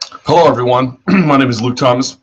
Hello, everyone. My name is Luke Thomas.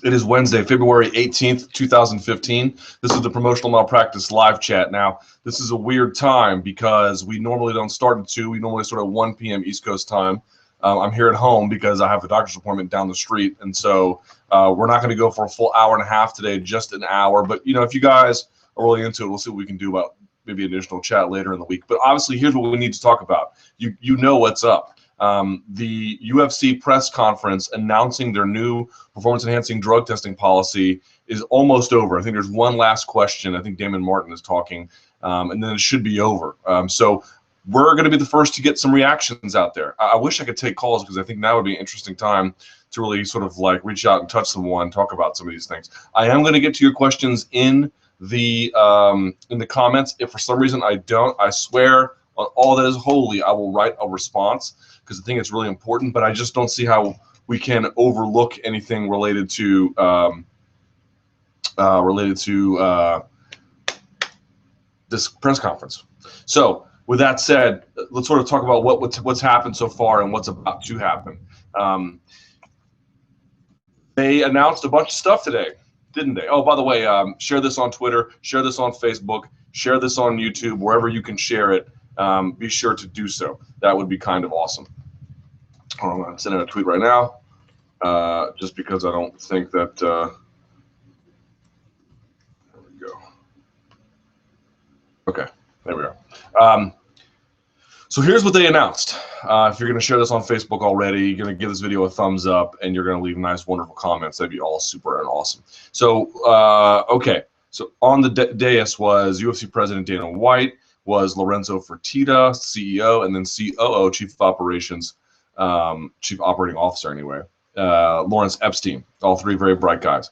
It is Wednesday, February 18th, 2015. This is the Promotional Malpractice live chat. Now, this is a weird time because we normally don't start at 2. We normally start at 1 p.m. East Coast time. I'm here at home because I have a doctor's appointment down the street. And so we're not going to go for a full hour and a half today, just an hour. But, you know, if you guys are really into it, we'll see what we can do about maybe additional chat later in the week. But obviously, here's what we need to talk about. You know what's up. The UFC press conference announcing their new performance-enhancing drug testing policy is almost over. I think there's one last question. I think Damon Martin is talking, and then it should be over. So we're going to be the first to get some reactions out there. I wish I could take calls because I think now would be an interesting time to really sort of like reach out and touch someone, talk about some of these things. I am going to get to your questions in the comments. If for some reason I don't, I swear on all that is holy, I will write a response because I think it's really important, but I just don't see how we can overlook anything related to this press conference. So with that said, let's sort of talk about what's happened so far and what's about to happen. They announced a bunch of stuff today, didn't they? Oh, by the way, share this on Twitter, share this on Facebook, share this on YouTube, wherever you can share it. Be sure to do so. That would be kind of awesome. I'm going to send out a tweet right now, just because I don't think that. There we go. Okay, there we are. So here's what they announced. If you're going to share this on Facebook already, you're going to give this video a thumbs up, and you're going to leave nice, wonderful comments. That'd be all super and awesome. So, okay. So on the dais was UFC President Dana White, was Lorenzo Fertitta, CEO, and then COO, Chief Operating Officer anyway, Lawrence Epstein. All three very bright guys.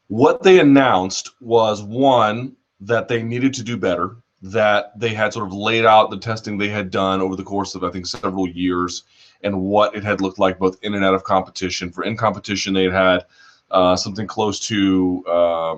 What they announced was, one, that they needed to do better, that they had sort of laid out the testing they had done over the course of, I think, several years and what it had looked like both in and out of competition. For in competition, they had something close to, I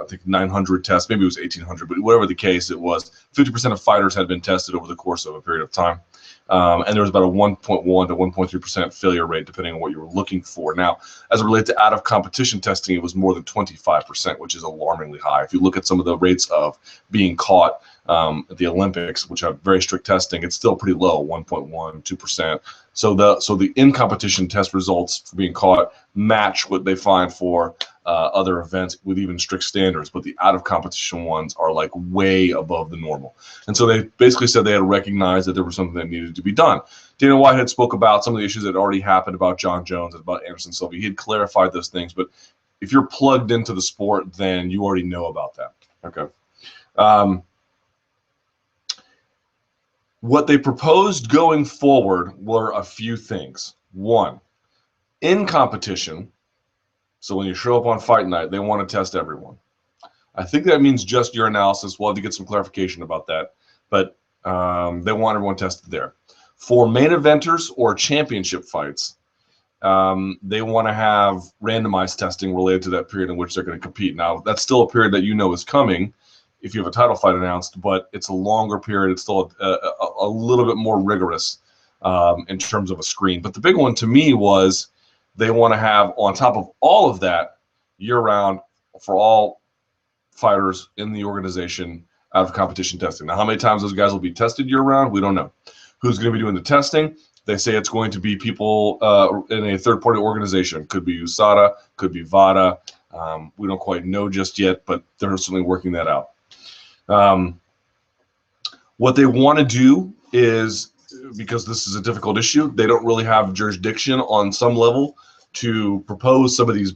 think, 900 tests. Maybe it was 1,800, but whatever the case, it was 50% of fighters had been tested over the course of a period of time. And there was about a 1.1 to 1.3% failure rate, depending on what you were looking for. Now, as it relates to out-of-competition testing, it was more than 25%, which is alarmingly high. If you look at some of the rates of being caught at the Olympics, which have very strict testing, it's still pretty low, 1.1, 2%. So the in-competition test results for being caught match what they find for other events with even strict standards, but the out-of-competition ones are like way above the normal. And so they basically said they had to recognize that there was something that needed to be done. Dana White had spoke about some of the issues that already happened about John Jones and about Anderson Silva. He had clarified those things, but if you're plugged into the sport, then you already know about that. Okay. What they proposed going forward were a few things. One, in competition, so when you show up on fight night, they want to test everyone. I think that means just your analysis. We'll have to get some clarification about that, but they want everyone tested there. For main eventers or championship fights, they want to have randomized testing related to that period in which they're going to compete. Now, that's still a period that you know is coming if you have a title fight announced, but it's a longer period. It's still a little bit more rigorous in terms of a screen. But the big one to me was they want to have, on top of all of that, year-round for all fighters in the organization out of competition testing. Now, how many times those guys will be tested year-round, we don't know. Who's going to be doing the testing? They say it's going to be people in a third-party organization. Could be USADA, could be VADA. We don't quite know just yet, but they're certainly working that out. What they want to do is, because this is a difficult issue, they don't really have jurisdiction on some level to propose some of these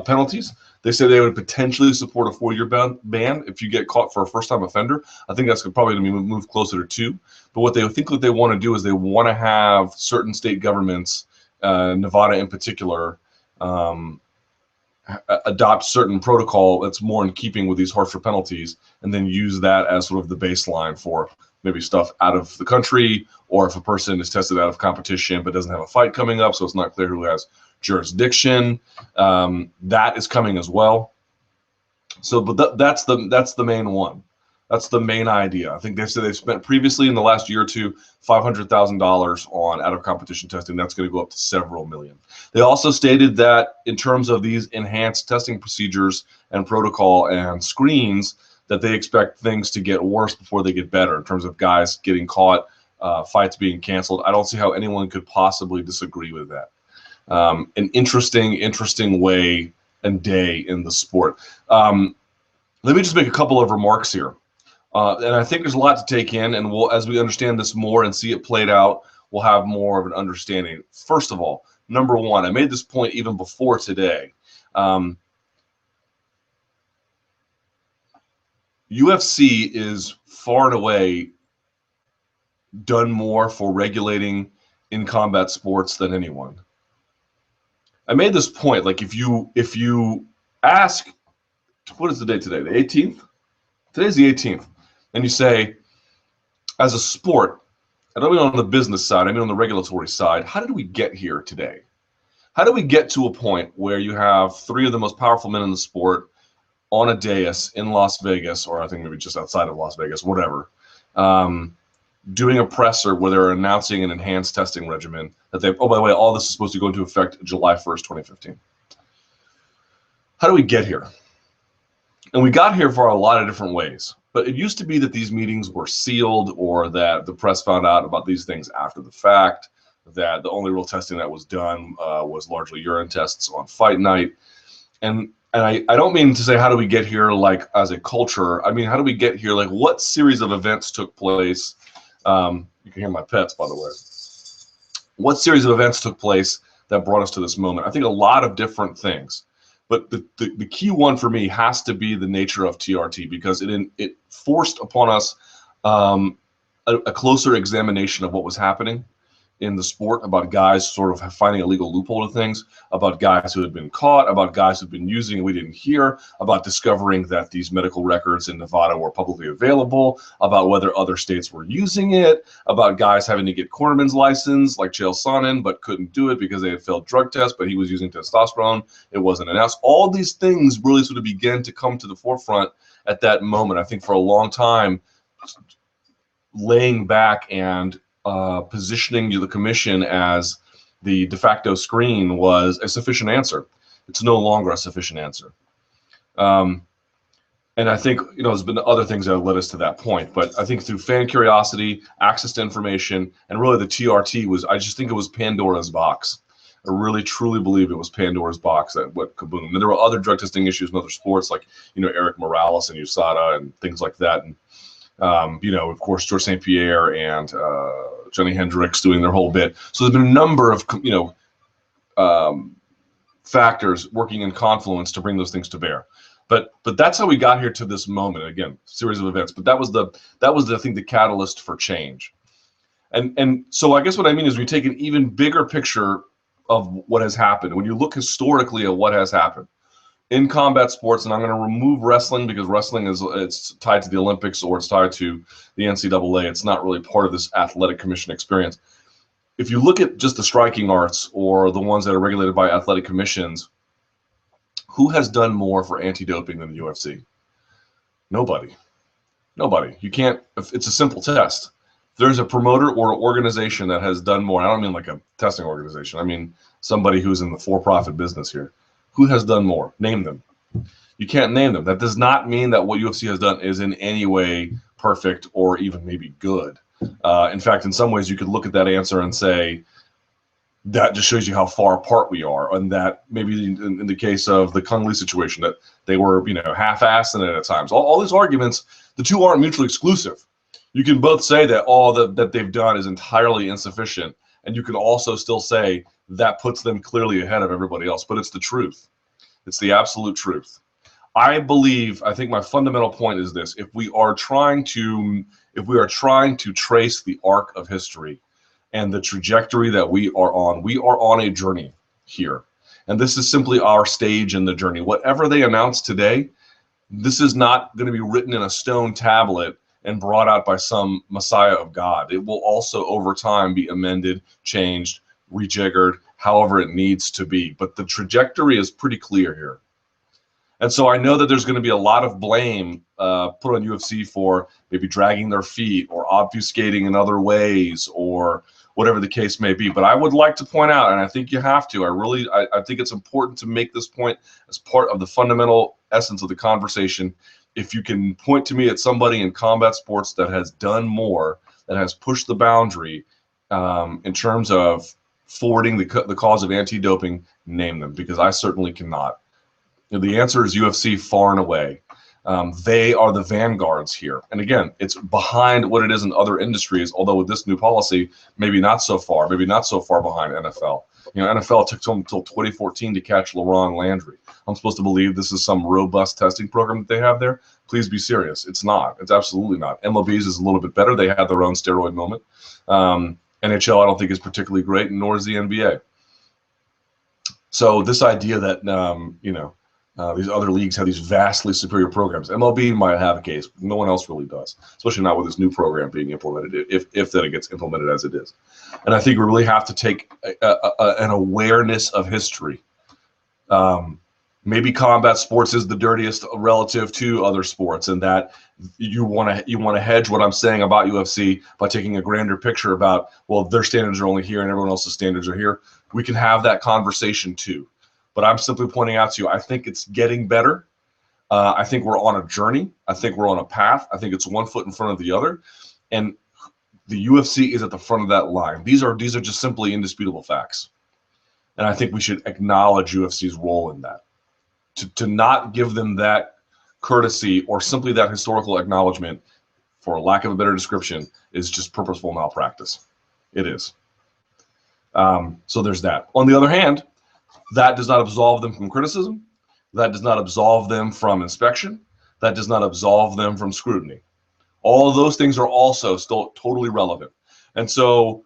penalties. They say they would potentially support a 4-year ban if you get caught for a first-time offender. I think that's probably going to be moved closer to 2. But what they think what they want to do is they want to have certain state governments, Nevada in particular, adopt certain protocol that's more in keeping with these harsher penalties, and then use that as sort of the baseline for maybe stuff out of the country, or if a person is tested out of competition but doesn't have a fight coming up, so it's not clear who has jurisdiction. That is coming as well. So, but that's the main one. That's the main idea. I think they said they've spent previously in the last year or two $500,000 on out of competition testing. That's going to go up to several million. They also stated that in terms of these enhanced testing procedures and protocol and screens, that they expect things to get worse before they get better in terms of guys getting caught, fights being canceled. I don't see how anyone could possibly disagree with that. An interesting way and day in the sport. Let me just make a couple of remarks here. And I think there's a lot to take in, and we'll, as we understand this more and see it played out, we'll have more of an understanding. First of all, number one, I made this point even before today. UFC is far and away done more for regulating in combat sports than anyone. I made this point, like if you ask, what is the date today? The 18th? Today's the 18th. And you say, as a sport, I don't mean on the business side, I mean on the regulatory side, how did we get here today? How did we get to a point where you have three of the most powerful men in the sport on a dais in Las Vegas, or I think maybe just outside of Las Vegas, whatever, doing a presser where they're announcing an enhanced testing regimen that they, oh, by the way, all this is supposed to go into effect July 1st, 2015. How do we get here? And we got here for a lot of different ways. But it used to be that these meetings were sealed, or that the press found out about these things after the fact, that the only real testing that was done was largely urine tests on fight night. And I don't mean to say how do we get here like as a culture. I mean, how do we get here? Like what series of events took place? You can hear my pets, by the way. What series of events took place that brought us to this moment? I think a lot of different things. But the key one for me has to be the nature of TRT, because it forced upon us a closer examination of what was happening in the sport, about guys sort of finding a legal loophole to things, about guys who had been caught, about guys who had been using and we didn't hear, about discovering that these medical records in Nevada were publicly available, about whether other states were using it, about guys having to get cornerman's license like Chael Sonnen, but couldn't do it because they had failed drug tests, but he was using testosterone. It wasn't announced. All these things really sort of began to come to the forefront at that moment. I think for a long time, laying back and positioning the commission as the de facto screen was a sufficient answer. It's no longer a sufficient answer. And I think, you know, there's been other things that have led us to that point, but I think through fan curiosity, access to information, and really the TRT was, I just think it was Pandora's box. I really truly believe it was Pandora's box that went kaboom. And there were other drug testing issues in other sports, like, you know, Eric Morales and USADA and things like that. And you know, of course, George St. Pierre and Johnny Hendricks doing their whole bit. So there's been a number of, you know, factors working in confluence to bring those things to bear. But that's how we got here to this moment. Again, series of events. But that was I think the catalyst for change. And so I guess what I mean is we take an even bigger picture of what has happened. When you look historically at what has happened in combat sports, and I'm going to remove wrestling because wrestling it's tied to the Olympics or it's tied to the NCAA. It's not really part of this athletic commission experience. If you look at just the striking arts or the ones that are regulated by athletic commissions, who has done more for anti-doping than the UFC? Nobody. Nobody. You can't. It's a simple test. There's a promoter or organization that has done more. I don't mean like a testing organization. I mean somebody who's in the for-profit business here. Who has done more? Name them. You can't name them. That does not mean that what UFC has done is in any way perfect or even maybe good. In fact, in some ways, you could look at that answer and say, that just shows you how far apart we are. And that maybe in the case of the Kung Lee situation, that they were, you know, half-assed in it at times. All these arguments, the two aren't mutually exclusive. You can both say that all that they've done is entirely insufficient, and you can also still say that puts them clearly ahead of everybody else. But it's the truth. It's the absolute truth. I think my fundamental point is this: if we are trying to trace the arc of history and the trajectory that we are on a journey here. And this is simply our stage in the journey. Whatever they announce today, this is not going to be written in a stone tablet and brought out by some Messiah of God. It will also over time be amended, changed, rejiggered, however it needs to be. But the trajectory is pretty clear here. And so I know that there's going to be a lot of blame put on UFC for maybe dragging their feet or obfuscating in other ways or whatever the case may be. But I would like to point out, and I think you have to, I think it's important to make this point as part of the fundamental essence of the conversation. If you can point to me at somebody in combat sports that has done more, that has pushed the boundary in terms of forwarding the cause of anti-doping, name them, because I certainly cannot. The answer is UFC far and away. They are the vanguards here. And again, it's behind what it is in other industries, although with this new policy, maybe not so far behind NFL. NFL took them until 2014 to catch LaRon Landry. I'm supposed to believe this is some robust testing program that they have there. Please be serious. It's not. It's absolutely not. MLB's is a little bit better. They had their own steroid moment. NHL, I don't think, is particularly great, nor is the NBA. So this idea that, these other leagues have these vastly superior programs. MLB might have a case, but no one else really does, especially not with this new program being implemented, if that it gets implemented as it is. And I think we really have to take an awareness of history. Maybe combat sports is the dirtiest relative to other sports, and that you want to hedge what I'm saying about UFC by taking a grander picture about, well, their standards are only here and everyone else's standards are here. We can have that conversation too. But I'm simply pointing out to you, I think it's getting better. I think we're on a journey. I think we're on a path. I think it's one foot in front of the other. And the UFC is at the front of that line. These are just simply indisputable facts. And I think we should acknowledge UFC's role in that. To not give them that courtesy or simply that historical acknowledgement, for lack of a better description, is just purposeful malpractice. It is. So there's that. On the other hand, that does not absolve them from criticism. That does not absolve them from inspection. That does not absolve them from scrutiny. All of those things are also still totally relevant. And so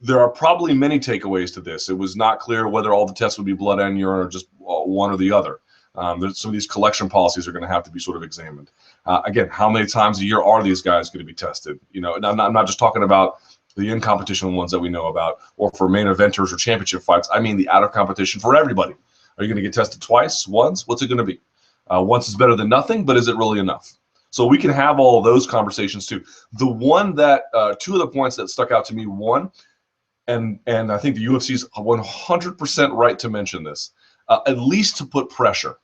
there are probably many takeaways to this. It was not clear whether all the tests would be blood and urine or just one or the other. Some of these collection policies are going to have to be sort of examined. Again, how many times a year are these guys going to be tested? And I'm not just talking about the in-competition ones that we know about, or for main eventers or championship fights. I mean the out-of-competition for everybody. Are you going to get tested twice, once? What's it going to be? Once is better than nothing, but is it really enough? So we can have all of those conversations too. The one that, two of the points that stuck out to me, one, and I think the UFC is 100% right to mention this, at least to put pressure,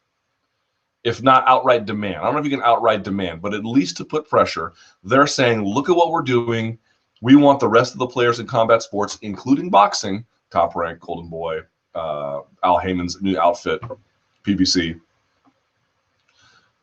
if not outright demand. I don't know if you can outright demand, but at least to put pressure. They're saying, look at what we're doing. We want the rest of the players in combat sports, including boxing, Top Rank, Golden Boy, Al Heyman's new outfit, PBC,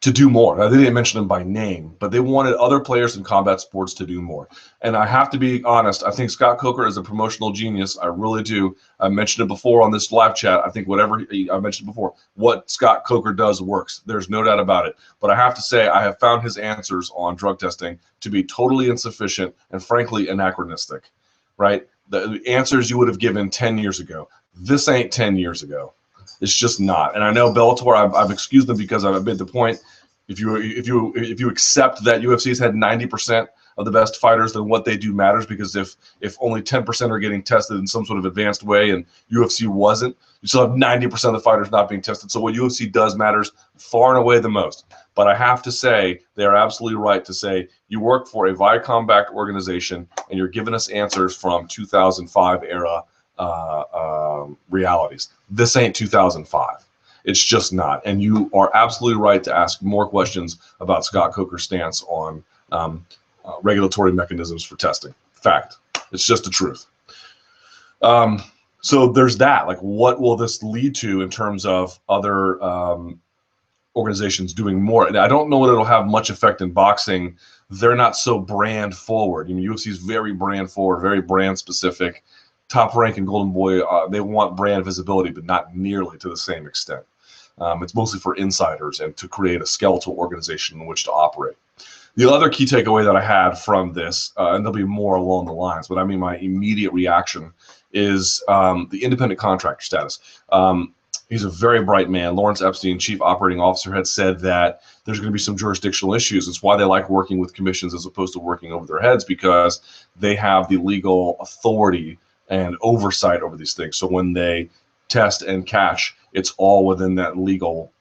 to do more. Now, they didn't mention them by name, but they wanted other players in combat sports to do more. And I have to be honest, I think Scott Coker is a promotional genius. I really do. I mentioned it before on this live chat. I think whatever I mentioned before, what Scott Coker does works. There's no doubt about it. But I have to say, I have found his answers on drug testing to be totally insufficient and frankly anachronistic, right? The answers you would have given 10 years ago. This ain't 10 years ago. It's just not. And I know Bellator, I've excused them because I've made the point. If you accept that UFC's had 90% of the best fighters, then what they do matters, because if only 10% are getting tested in some sort of advanced way and UFC wasn't, you still have 90% of the fighters not being tested. So what UFC does matters far and away the most. But I have to say, they're absolutely right to say, you work for a Viacom-backed organization and you're giving us answers from 2005 era realities. This ain't 2005. It's just not. And you are absolutely right to ask more questions about Scott Coker's stance on regulatory mechanisms for testing. Fact. It's just the truth. So there's that. Like, what will this lead to in terms of other organizations doing more? And I don't know that it'll have much effect in boxing. They're not so brand forward. I mean, UFC is very brand forward, very brand specific. Top Rank and Golden Boy, they want brand visibility, but not nearly to the same extent. It's mostly for insiders and to create a skeletal organization in which to operate. The other key takeaway that I had from this, and there'll be more along the lines, but I mean my immediate reaction is the independent contractor status. He's a very bright man. Lawrence Epstein, chief operating officer, had said that there's going to be some jurisdictional issues. It's why they like working with commissions as opposed to working over their heads, because they have the legal authority and oversight over these things. So when they test and catch, it's all within that legal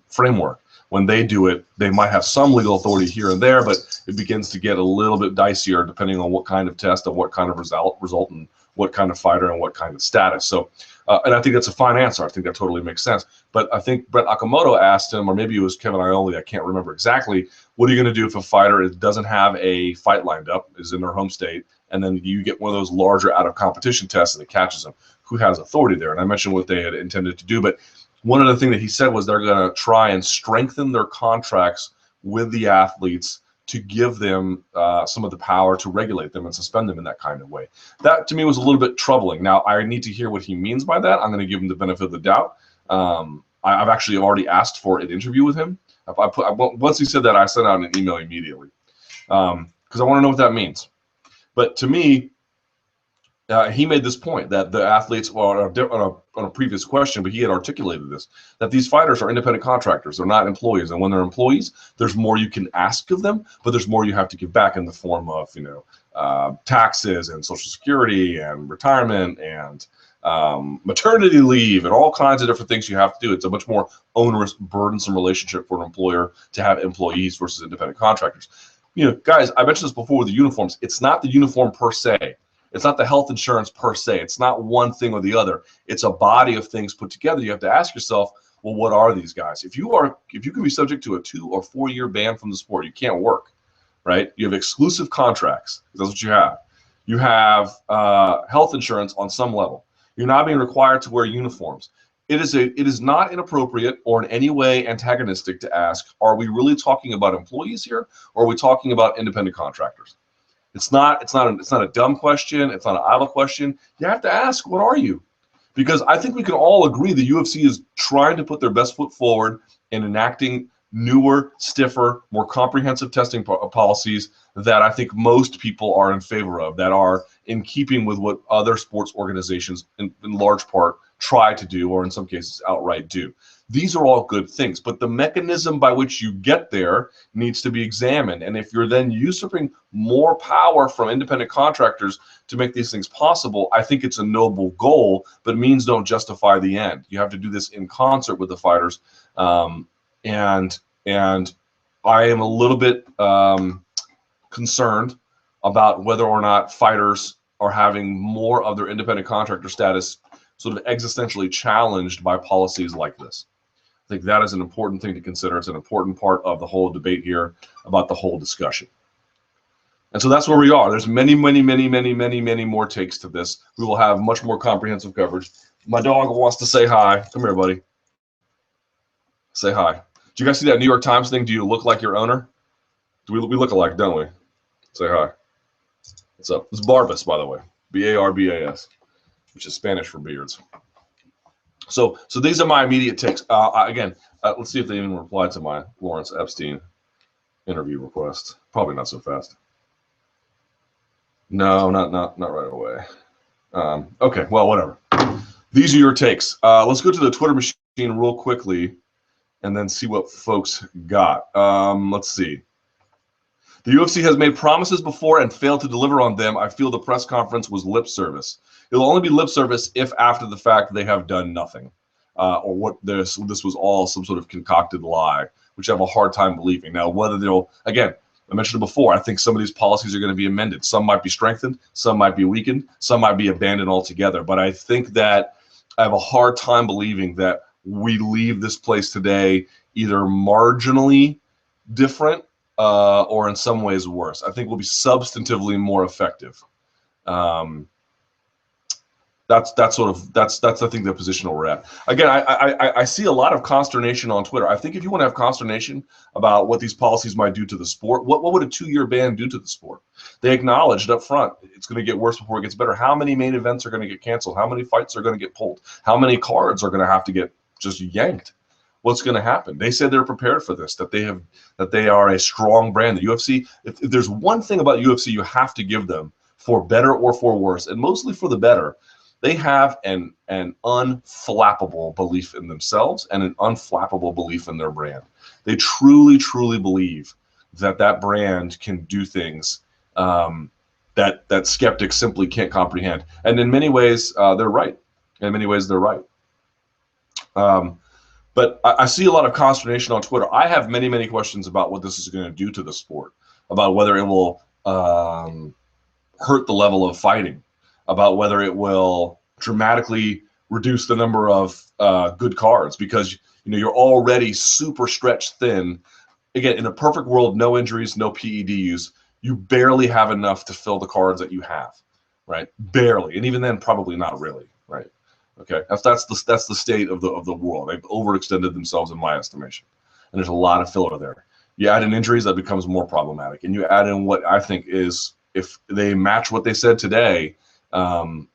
framework. When they do it, they might have some legal authority here and there, but it begins to get a little bit dicier depending on what kind of test and what kind of result and what kind of fighter and what kind of status. So, and I think that's a fine answer. I think that totally makes sense. But I think Brett Akamoto asked him, or maybe it was Kevin Ioli, I can't remember exactly, what are you going to do if a fighter doesn't have a fight lined up, is in their home state, and then you get one of those larger out of competition tests and it catches them? Who has authority there? And I mentioned what they had intended to do, but one of the things that he said was they're going to try and strengthen their contracts with the athletes to give them some of the power to regulate them and suspend them in that kind of way. That to me was a little bit troubling. Now I need to hear what he means by that. I'm going to give him the benefit of the doubt. I've actually already asked for an interview with him. Once he said that, I sent out an email immediately because I want to know what that means. But to me, he made this point that the athletes, well, on a previous question, but he had articulated this, that these fighters are independent contractors. They're not employees. And when they're employees, there's more you can ask of them, but there's more you have to give back in the form of, taxes and Social Security and retirement and maternity leave and all kinds of different things you have to do. It's a much more onerous, burdensome relationship for an employer to have employees versus independent contractors. Guys, I mentioned this before with the uniforms. It's not the uniform per se. It's not the health insurance per se. It's not one thing or the other. It's a body of things put together. You have to ask yourself, well, what are these guys? If you can be subject to a 2 or 4 year ban from the sport, you can't work, right? You have exclusive contracts. That's what you have. You have health insurance on some level. You're not being required to wear uniforms. It is not inappropriate or in any way antagonistic to ask, are we really talking about employees here, or are we talking about independent contractors? It's not a dumb question. It's not an idle question. You have to ask, what are you? Because I think we can all agree the UFC is trying to put their best foot forward in enacting newer, stiffer, more comprehensive testing policies that I think most people are in favor of, that are in keeping with what other sports organizations in large part try to do, or in some cases outright do. These are all good things, but the mechanism by which you get there needs to be examined. And if you're then usurping more power from independent contractors to make these things possible, I think it's a noble goal, but means don't justify the end. You have to do this in concert with the fighters. And I am a little bit concerned about whether or not fighters are having more of their independent contractor status sort of existentially challenged by policies like this. I think that is an important thing to consider. It's an important part of the whole debate here about the whole discussion. And so that's where we are. There's many more takes to this. We will have much more comprehensive coverage. My dog wants to say hi. Come here, buddy. Say hi. Did you guys see that New York Times thing? Do you look like your owner? We look alike, don't we? Say hi. What's up? It's Barbas, by the way. B-A-R-B-A-S, which is Spanish for beards. So these are my immediate takes. Again, let's see if they even replied to my Lawrence Epstein interview request. Probably not so fast. No, not right away. Okay, well, whatever. These are your takes. Let's go to the Twitter machine real quickly and then see what folks got. Let's see. The UFC has made promises before and failed to deliver on them. I feel the press conference was lip service. It'll only be lip service if after the fact they have done nothing, or what this was all some sort of concocted lie, which I have a hard time believing. Now, whether they'll, again, I mentioned it before, I think some of these policies are going to be amended. Some might be strengthened, some might be weakened, some might be abandoned altogether. But I think that I have a hard time believing that we leave this place today either marginally different or in some ways worse. I think we'll be substantively more effective. That's I think the position we're at. Again, I see a lot of consternation on Twitter. I think if you want to have consternation about what these policies might do to the sport, what would a 2-year ban do to the sport? They acknowledged up front it's going to get worse before it gets better. How many main events are going to get canceled? How many fights are going to get pulled? How many cards are going to have to get just yanked? What's going to happen? They said they're prepared for this, that they are a strong brand. The UFC, if there's one thing about UFC you have to give them, for better or for worse, and mostly for the better, they have an unflappable belief in themselves and an unflappable belief in their brand. They truly believe that brand can do things that skeptics simply can't comprehend. And in many ways, they're right. In many ways, they're right. But I see a lot of consternation on Twitter. I have many, many questions about what this is going to do to the sport, about whether it will hurt the level of fighting, about whether it will dramatically reduce the number of good cards, because you're already super stretched thin. Again, in a perfect world, no injuries, no PED use, you barely have enough to fill the cards that you have, right? Barely, and even then, probably not really, right? Okay, that's the state of the world. They've overextended themselves in my estimation, and there's a lot of filler there. You add in injuries, that becomes more problematic, and you add in what I think is, if they match what they said today, and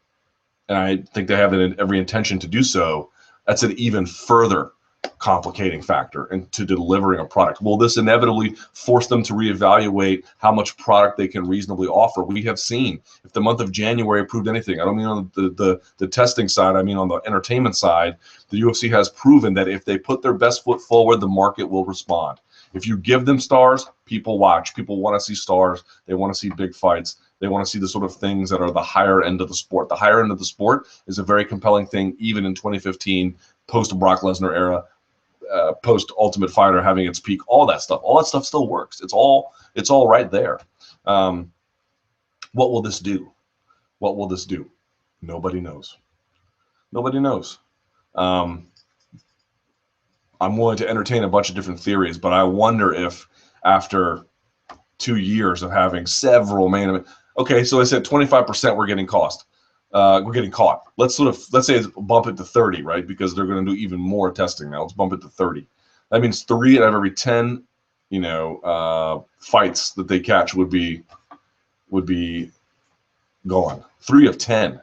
I think they have every intention to do so, that's an even further complicating factor into delivering a product. Will this inevitably force them to reevaluate how much product they can reasonably offer? We have seen, if the month of January proved anything, I don't mean on the testing side, I mean on the entertainment side, the UFC has proven that if they put their best foot forward, the market will respond. If you give them stars, people watch. People want to see stars. They want to see big fights. They want to see the sort of things that are the higher end of the sport. The higher end of the sport is a very compelling thing, even in 2015, post Brock Lesnar era, post Ultimate Fighter having its peak. All that stuff still works. It's all right there. What will this do? What will this do? Nobody knows. Nobody knows. I'm willing to entertain a bunch of different theories, but I wonder if after 2 years of having several main events, okay, so I said 25% we're getting caught. Let's say bump it to 30, right? Because they're going to do even more testing now. Let's bump it to 30. That means 3 out of every 10, fights that they catch would be gone. 3 of 10.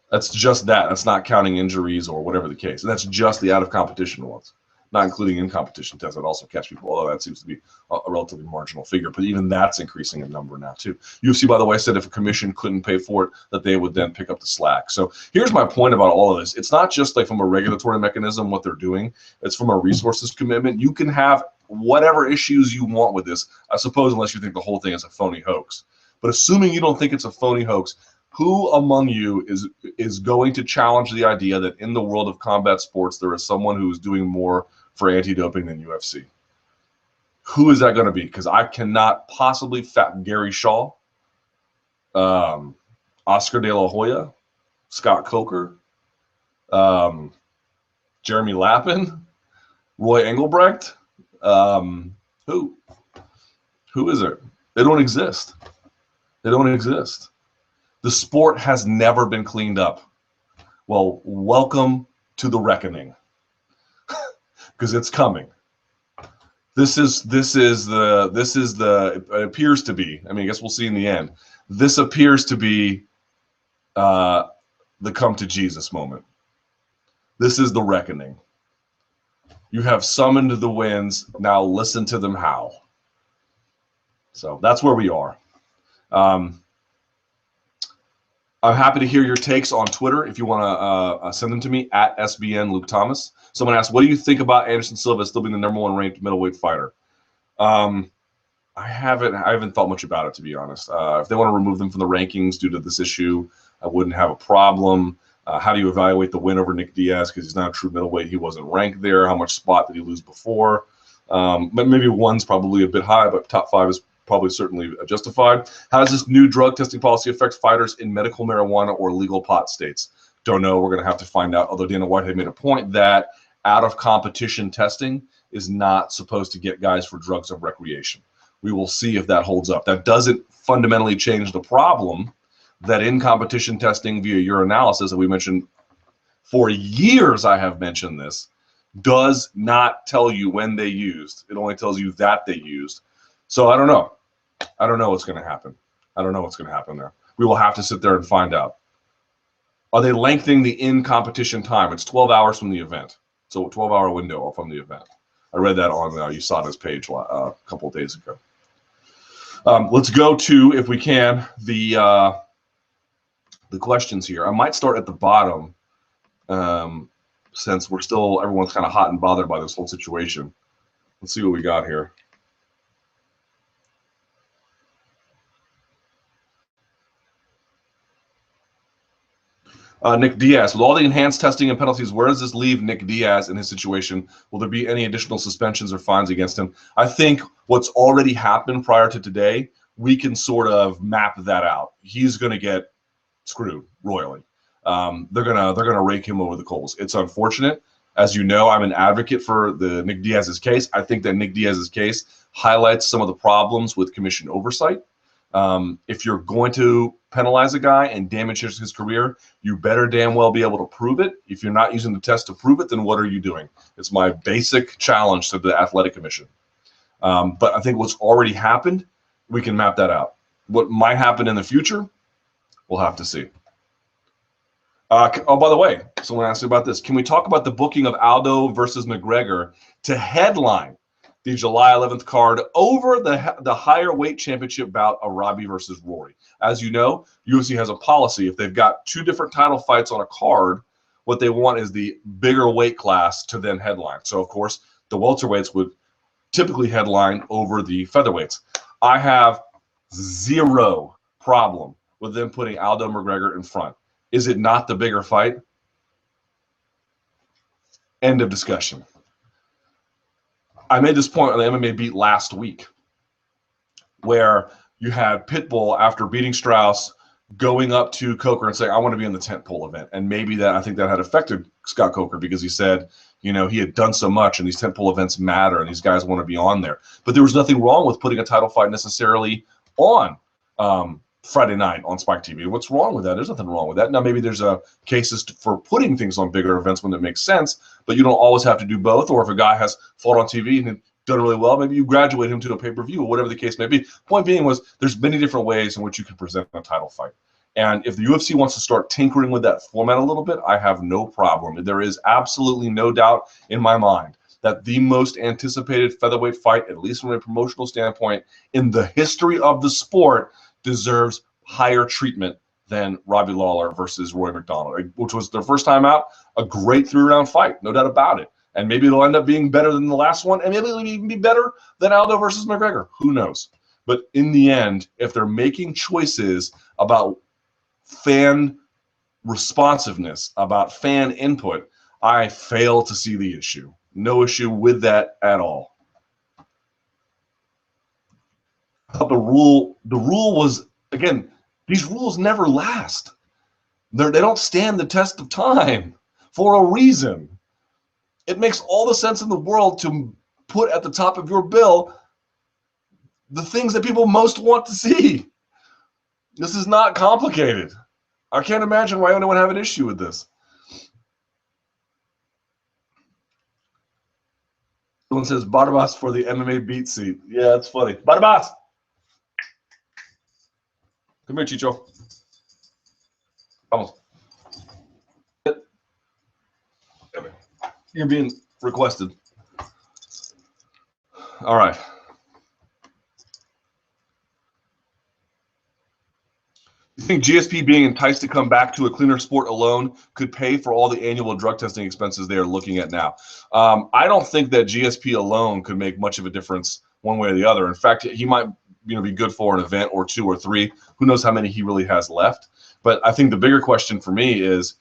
That's just that. That's not counting injuries or whatever the case. And that's just the out of competition ones, not including in competition tests that also catch people, although that seems to be a relatively marginal figure. But even that's increasing in number now too. UFC, by the way, said if a commission couldn't pay for it, that they would then pick up the slack. So here's my point about all of this. It's not just like from a regulatory mechanism what they're doing. It's from a resources commitment. You can have whatever issues you want with this, I suppose, unless you think the whole thing is a phony hoax. But assuming you don't think it's a phony hoax, who among you is going to challenge the idea that in the world of combat sports there is someone who is doing more for anti-doping than UFC? Who is that going to be? Because I cannot possibly Gary Shaw, Oscar De La Hoya, Scott Coker, Jeremy Lappin, Roy Engelbrecht. Who is it? They don't exist. They don't exist. The sport has never been cleaned up. Well, welcome to the reckoning, because it's coming. This is the it appears to be. I mean, I guess we'll see in the end. This appears to be the come to Jesus moment. This is the reckoning. You have summoned the winds. Now listen to them howl. So that's where we are. I'm happy to hear your takes on Twitter. If you want to send them to me at SBN Luke Thomas. Someone asked, "What do you think about Anderson Silva still being the #1 ranked middleweight fighter?" I haven't thought much about it, to be honest. If they want to remove them from the rankings due to this issue, I wouldn't have a problem. How do you evaluate the win over Nick Diaz? Because he's not a true middleweight. He wasn't ranked there. How much spot did he lose before? But maybe 1's probably a bit high, but top 5 is probably certainly justified. How does this new drug testing policy affect fighters in medical marijuana or legal pot states? Don't know. We're going to have to find out. Although Dana Whitehead made a point that out of competition testing is not supposed to get guys for drugs of recreation. We will see if that holds up. That doesn't fundamentally change the problem that in competition testing via urinalysis that we mentioned for years, I have mentioned this, does not tell you when they used. It only tells you that they used. So I don't know. I don't know what's going to happen. I don't know what's going to happen there. We will have to sit there and find out. Are they lengthening the in-competition time? It's 12 hours from the event. So a 12-hour window from the event. I read that on USADA's page a couple of days ago. Let's go to, if we can, the questions here. I might start at the bottom since everyone's kind of hot and bothered by this whole situation. Let's see what we got here. Nick Diaz, with all the enhanced testing and penalties, where does this leave Nick Diaz in his situation? Will there be any additional suspensions or fines against him? I think what's already happened prior to today, we can sort of map that out. He's going to get screwed royally. They're gonna rake him over the coals. It's unfortunate. As you know, I'm an advocate for the Nick Diaz's case. I think that Nick Diaz's case highlights some of the problems with commission oversight. If you're going to penalize a guy and damage his career, you better damn well be able to prove it. If you're not using the test to prove it, then what are you doing? It's my basic challenge to the athletic commission. But I think what's already happened, we can map that out. What might happen in the future, we'll have to see. Oh, by the way, someone asked me about this. Can we talk about the booking of Aldo versus McGregor to headline the July 11th card over the higher weight championship bout of Robbie versus Rory? As you know, UFC has a policy. If they've got two different title fights on a card, what they want is the bigger weight class to then headline. So, of course, the welterweights would typically headline over the featherweights. I have zero problem with them putting Aldo McGregor in front. Is it not the bigger fight? End of discussion. I made this point on the MMA Beat last week, where you had Pitbull, after beating Strauss, going up to Coker and saying, I want to be in the tentpole event. And maybe I think that had affected Scott Coker, because he said, you know, he had done so much and these tentpole events matter and these guys want to be on there. But there was nothing wrong with putting a title fight necessarily on Friday night on Spike TV. What's wrong with that? There's nothing wrong with that. Now, maybe there's cases for putting things on bigger events when it makes sense, but you don't always have to do both. Or if a guy has fought on TV and done really well, maybe you graduate him to a pay-per-view or whatever the case may be. Point being was there's many different ways in which you can present a title fight. And if the UFC wants to start tinkering with that format a little bit, I have no problem. There is absolutely no doubt in my mind that the most anticipated featherweight fight, at least from a promotional standpoint, in the history of the sport, deserves higher treatment than Robbie Lawler versus Roy McDonald, which was their first time out, a great 3-round fight, no doubt about it. And maybe it'll end up being better than the last one, and maybe it'll even be better than Aldo versus McGregor. Who knows? But in the end, if they're making choices about fan responsiveness, about fan input, I fail to see the issue. No issue with that at all. The rule was, again, these rules never last. They don't stand the test of time for a reason. It makes all the sense in the world to put at the top of your bill the things that people most want to see. This is not complicated. I can't imagine why anyone would have an issue with this. Someone says, Bartabas for the MMA Beat seat. Yeah, that's funny. Bartabas! Come here, Chicho. Vamos. You're being requested. All right. You think GSP being enticed to come back to a cleaner sport alone could pay for all the annual drug testing expenses they are looking at now? I don't think that GSP alone could make much of a difference one way or the other. In fact, he might be good for an event or two or three. Who knows how many he really has left? But I think the bigger question for me is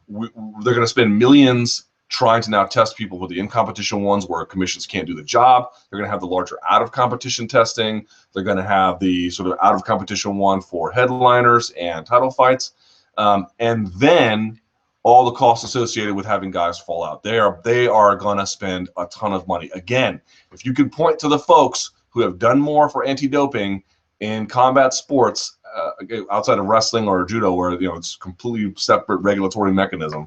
they're going to spend millions trying to now test people for the in-competition ones where commissions can't do the job. They're going to have the larger out-of-competition testing. They're going to have the sort of out-of-competition one for headliners and title fights. And then all the costs associated with having guys fall out. They are going to spend a ton of money. Again, if you can point to the folks who have done more for anti-doping in combat sports outside of wrestling or judo, where it's completely separate regulatory mechanism,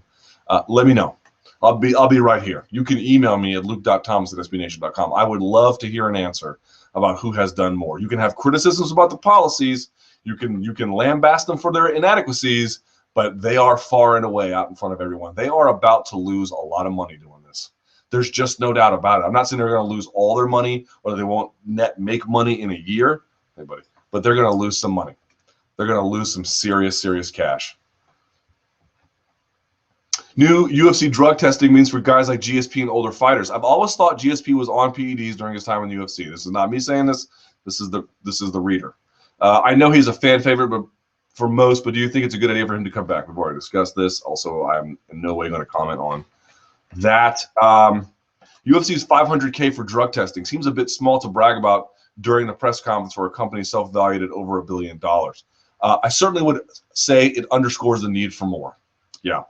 let me know. I'll be right here. You can email me at luke.thomas@sbnation.com. I would love to hear an answer about who has done more. You can have criticisms about the policies. You can lambaste them for their inadequacies, but they are far and away out in front of everyone. They are about to lose a lot of money doing this. There's just no doubt about it. I'm not saying they're going to lose all their money or they won't net make money in a year, but they're going to lose some money. They're going to lose some serious cash. New UFC drug testing means for guys like GSP and older fighters. I've always thought GSP was on PEDs during his time in the UFC. This is not me saying this. This is the reader. I know he's a fan favorite, but for most, but do you think it's a good idea for him to come back? We've already discussed this. Also, I'm in no way going to comment on that. UFC's 500K for drug testing seems a bit small to brag about during the press conference for a company self-valued at over $1 billion. I certainly would say it underscores the need for more. Yeah.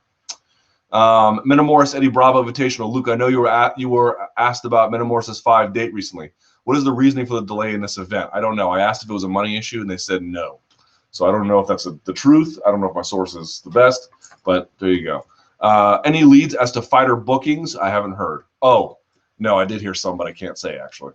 Metamoris Eddie Bravo Invitational. Luke, I know you were asked about Metamoris' 5 date recently. What is the reasoning for the delay in this event? I don't know. I asked if it was a money issue, and they said no. So I don't know if that's the truth. I don't know if my source is the best, but there you go. Any leads as to fighter bookings? I haven't heard. Oh, no, I did hear some, but I can't say actually.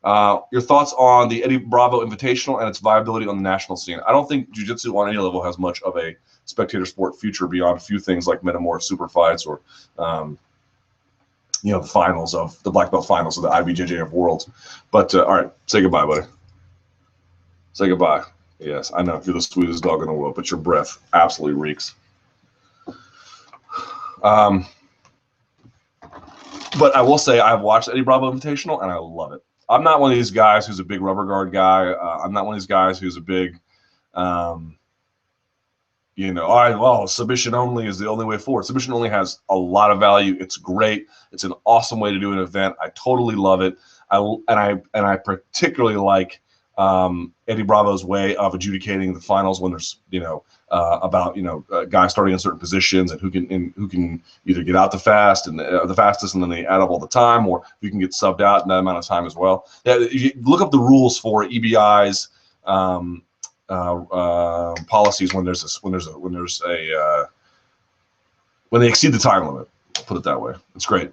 Your thoughts on the Eddie Bravo Invitational and its viability on the national scene? I don't think jiu-jitsu on any level has much of a spectator sport future beyond a few things like Metamorph super fights or, the finals of the black belt finals of the IBJJF Worlds. But all right, say goodbye, buddy. Say goodbye. Yes, I know you're the sweetest dog in the world, but your breath absolutely reeks. But I will say I've watched Eddie Bravo Invitational and I love it. I'm not one of these guys who's a big rubber guard guy. I'm not one of these guys who's a big, submission only is the only way forward. Submission only has a lot of value. It's great. It's an awesome way to do an event. I totally love it. I particularly like Eddie Bravo's way of adjudicating the finals when there's guys starting in certain positions and who can either get out the fastest and then they add up all the time, or you can get subbed out in that amount of time as well. Yeah, you look up the rules for EBI's policies when they exceed the time limit. I'll put it that way. It's great.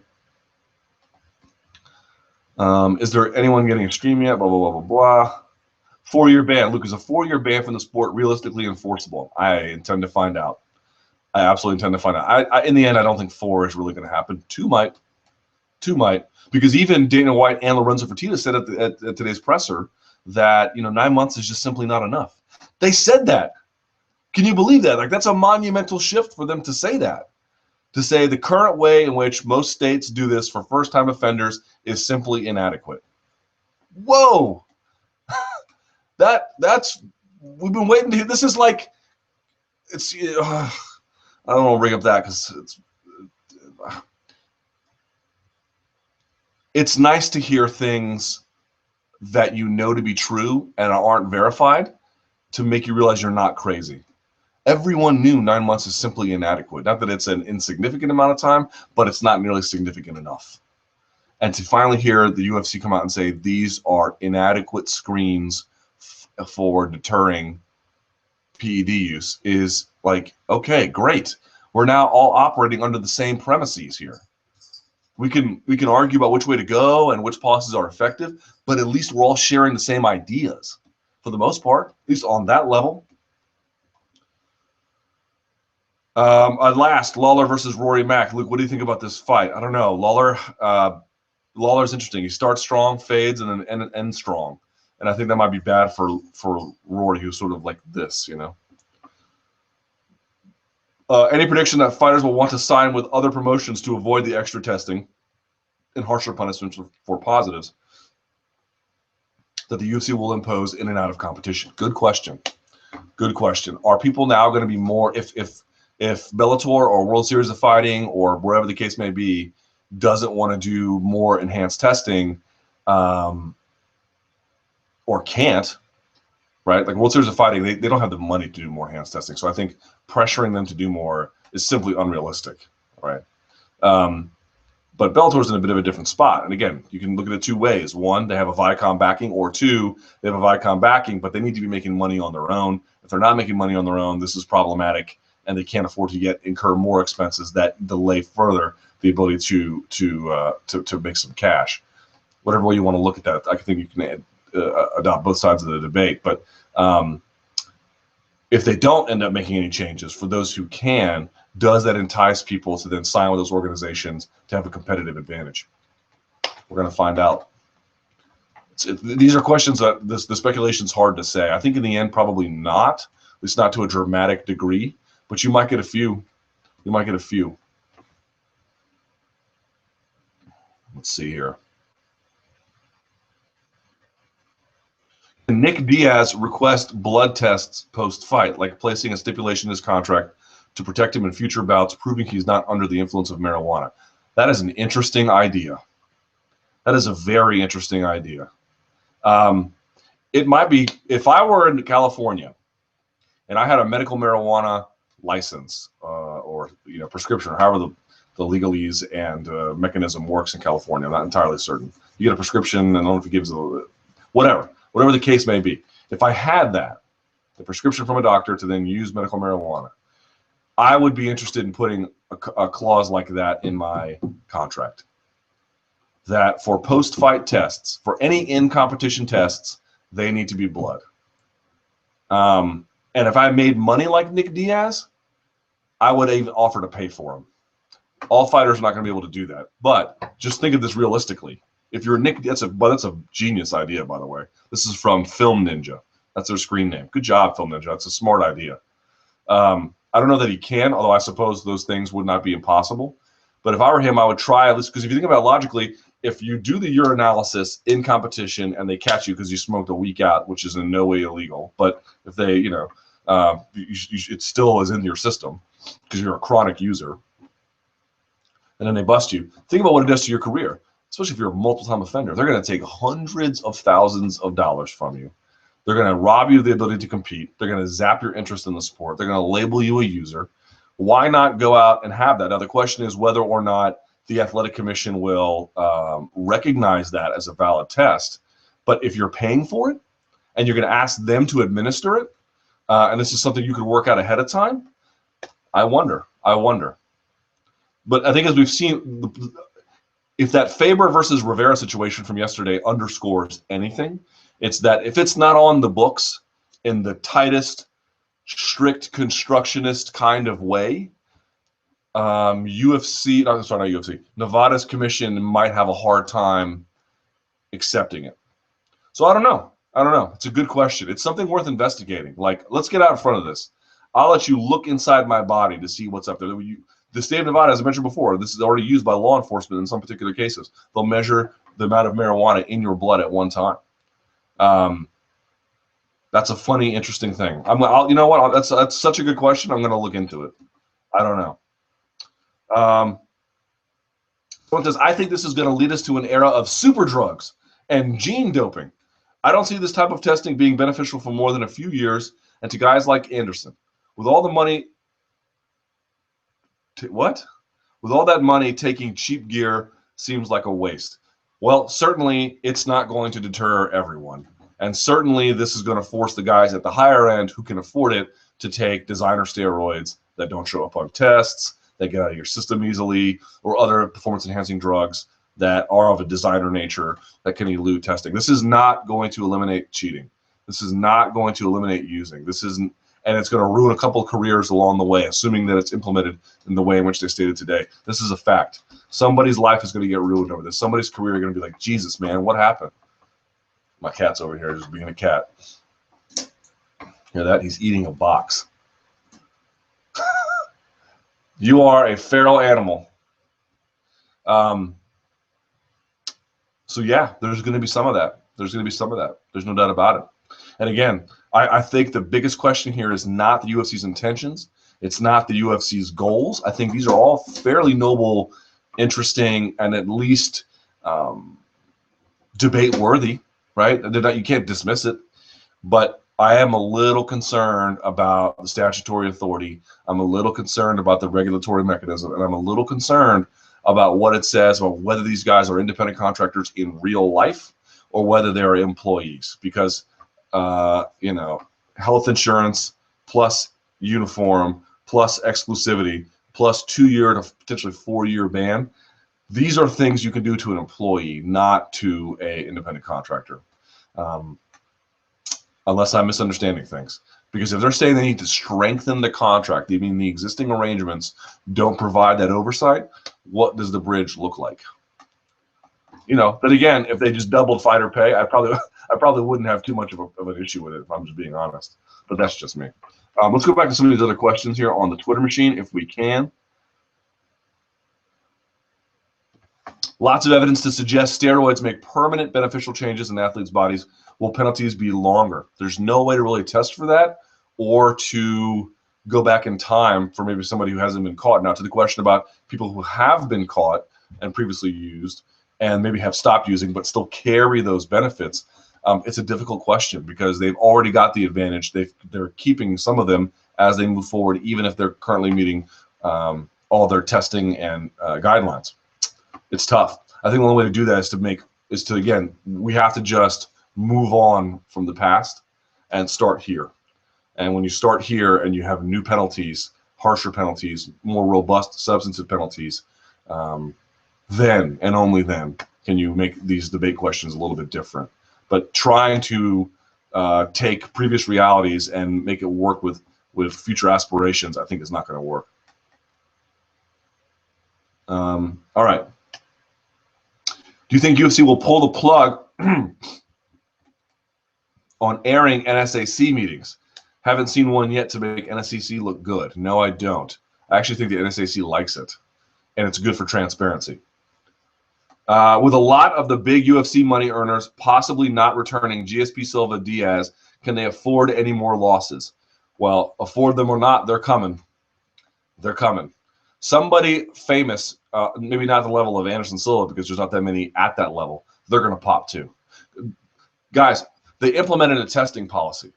Is there anyone getting a stream yet? Blah blah blah blah blah. 4-year ban. Luke, is a 4-year ban from the sport realistically enforceable? I intend to find out. I absolutely intend to find out. In the end, I don't think 4 is really going to happen. 2 might. 2 might. Because even Dana White and Lorenzo Fertitta said at today's presser that 9 months is just simply not enough. They said that. Can you believe that? Like, that's a monumental shift for them to say that. To say the current way in which most states do this for first-time offenders is simply inadequate. Whoa! That's we've been waiting to hear. This is like it's. I don't want to bring up that because it's nice to hear things that you know to be true and aren't verified to make you realize you're not crazy. Everyone knew 9 months is simply inadequate. Not that it's an insignificant amount of time, but it's not nearly significant enough. And to finally hear the UFC come out and say these are inadequate screens for deterring PED use is like, okay, great. We're now all operating under the same premises here. We can argue about which way to go and which policies are effective, but at least we're all sharing the same ideas for the most part, at least on that level. Last, Lawler versus Rory Mack. Luke, what do you think about this fight? I don't know. Lawler's interesting. He starts strong, fades, and then ends strong. And I think that might be bad for Rory, who's sort of like this, Any prediction that fighters will want to sign with other promotions to avoid the extra testing and harsher punishments for positives that the UFC will impose in and out of competition? Good question. Good question. Are people now going to be more, if Bellator or World Series of Fighting or wherever the case may be doesn't want to do more enhanced testing, or can't, right? Like World Series of Fighting, they don't have the money to do more enhanced testing. So I think pressuring them to do more is simply unrealistic, right? But Bellator's in a bit of a different spot. And again, you can look at it 2 ways. 1, they have a Viacom backing, or 2, they have a Viacom backing, but they need to be making money on their own. If they're not making money on their own, this is problematic, and they can't afford to incur more expenses that delay further the ability to make some cash. Whatever way you want to look at that, I think you can adopt both sides of the debate. But if they don't end up making any changes, for those who can, does that entice people to then sign with those organizations to have a competitive advantage? We're going to find out. These are questions that the speculation is hard to say. I think in the end, probably not, at least not to a dramatic degree, but you might get a few. You might get a few. Let's see here. Nick Diaz request blood tests post-fight, like placing a stipulation in his contract to protect him in future bouts, proving he's not under the influence of marijuana. That is an interesting idea. That is a very interesting idea. It might be, if I were in California and I had a medical marijuana license or prescription, or however the legalese and mechanism works in California, I'm not entirely certain. You get a prescription, and I don't know if it gives whatever the case may be. If I had that, the prescription from a doctor to then use medical marijuana, I would be interested in putting a clause like that in my contract. That for post-fight tests, for any in-competition tests, they need to be blood. And if I made money like Nick Diaz, I would even offer to pay for them. All fighters are not going to be able to do that. But just think of this realistically. If you're Nick, that's a genius idea, by the way. This is from Film Ninja. That's their screen name. Good job, Film Ninja. That's a smart idea. I don't know that he can, although I suppose those things would not be impossible. But if I were him, I would try at least, because if you think about it logically, if you do the urinalysis in competition and they catch you because you smoked a week out, which is in no way illegal, but if they, it still is in your system because you're a chronic user, and then they bust you, think about what it does to your career, especially if you're a multiple-time offender. They're going to take hundreds of thousands of dollars from you. They're going to rob you of the ability to compete. They're going to zap your interest in the sport. They're going to label you a user. Why not go out and have that? Now, the question is whether or not the Athletic Commission will recognize that as a valid test. But if you're paying for it and you're going to ask them to administer it, and this is something you could work out ahead of time, I wonder. But I think as we've seen, if that Faber versus Rivera situation from yesterday underscores anything, it's that if it's not on the books in the tightest, strict constructionist kind of way, Nevada's commission might have a hard time accepting it. So I don't know. It's a good question. It's something worth investigating. Like, let's get out in front of this. I'll let you look inside my body to see what's up there. The state of Nevada, as I mentioned before, this is already used by law enforcement in some particular cases. They'll measure the amount of marijuana in your blood at one time. That's a funny, interesting thing. You know what? That's such a good question. I'm going to look into it. I don't know. Someone says, I think this is going to lead us to an era of super drugs and gene doping. I don't see this type of testing being beneficial for more than a few years, and to guys like Anderson. With all the money, with all that money, taking cheap gear seems like a waste. Well, certainly it's not going to deter everyone. And certainly this is going to force the guys at the higher end who can afford it to take designer steroids that don't show up on tests, that get out of your system easily, or other performance-enhancing drugs that are of a designer nature that can elude testing. This is not going to eliminate cheating. This is not going to eliminate using. This isn't, and it's going to ruin a couple of careers along the way, assuming that it's implemented in the way in which they stated today. This is a fact. Somebody's life is going to get ruined over this. Somebody's career is going to be like, Jesus, man, what happened? My cat's over here just being a cat. Hear that? He's eating a box. You are a feral animal. So yeah, there's going to be some of that. There's no doubt about it. And again, I think the biggest question here is not the UFC's intentions. It's not the UFC's goals. I think these are all fairly noble, interesting, and at least debate-worthy, right? You can't dismiss it. But I am a little concerned about the statutory authority. I'm a little concerned about the regulatory mechanism, and I'm a little concerned about what it says about whether these guys are independent contractors in real life or whether they are employees. Because, health insurance plus uniform plus exclusivity plus 2-year to potentially 4-year ban, these are things you can do to an employee, not to an independent contractor. Unless I'm misunderstanding things. Because if they're saying they need to strengthen the contract, I mean the existing arrangements don't provide that oversight, what does the bridge look like? But again, if they just doubled fighter pay, I probably wouldn't have too much of an issue with it, if I'm just being honest. But that's just me. Let's go back to some of these other questions here on the Twitter machine, if we can. Lots of evidence to suggest steroids make permanent beneficial changes in athletes' bodies. will penalties be longer? There's no way to really test for that or to go back in time for maybe somebody who hasn't been caught. Now, to the question about people who have been caught and previously used and maybe have stopped using but still carry those benefits, it's a difficult question because they've already got the advantage. They're keeping some of them as they move forward, even if they're currently meeting all their testing and guidelines. It's tough. I think the only way to do that is to again, we have to just move on from the past and start here. And when you start here and you have new penalties, harsher penalties, more robust substantive penalties, then and only then can you make these debate questions a little bit different. But trying to take previous realities and make it work with future aspirations, I think is not going to work. All right. Do you think UFC will pull the plug on airing NSAC meetings? Haven't seen one yet to make NSAC look good. No, I don't. I actually think the NSAC likes it, and it's good for transparency. With a lot of the big UFC money earners possibly not returning GSP Silva Diaz, can they afford any more losses? Well, afford them or not, they're coming. They're coming. Somebody famous, maybe not the level of Anderson Silva because there's not that many at that level, they're going to pop too. Guys, they implemented a testing policy.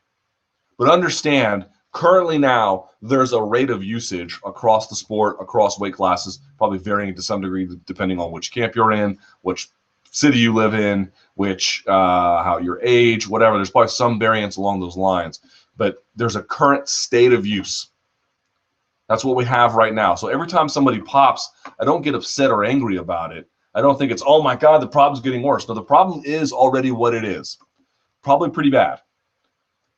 But understand, currently now, there's a rate of usage across the sport, across weight classes, probably varying to some degree depending on which camp you're in, which city you live in, which how your age, whatever. There's probably some variance along those lines. But there's a current state of use. That's what we have right now. So every time somebody pops, I don't get upset or angry about it. I don't think it's, oh my God, the problem's getting worse. No, the problem is already what it is. Probably pretty bad.